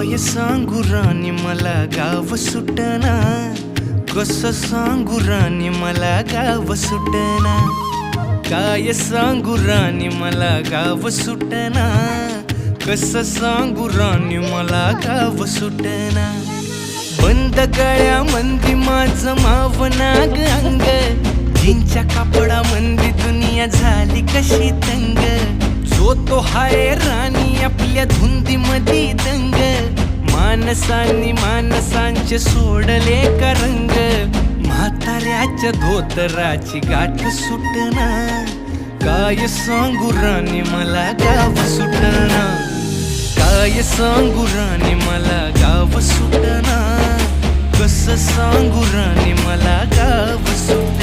काय सांगू राणी मला गाव सुटना, कसं सांगू राणी मला गाव सुटना. काय सांगू राणी मला गाव सुटना, कसं सांगू राणी मला गाव सुटना. बंद गळ्यामंदी माझं मावनाग अंग, जीनच्या कापडामंदी दुनिया झाली कशी तंग. जो तो हाय राणी आपल्या धुंदीमधी दंग, माणसांनी माणसांचे सोडले का रंग. म्हाताऱ्याच्या धोतराची गाठ सुटना, काय सांगू राणी मला गाव सुटना. काय सांगू राणी मला गाव सुटना, कसं सांगू राणी मला गाव सुटना.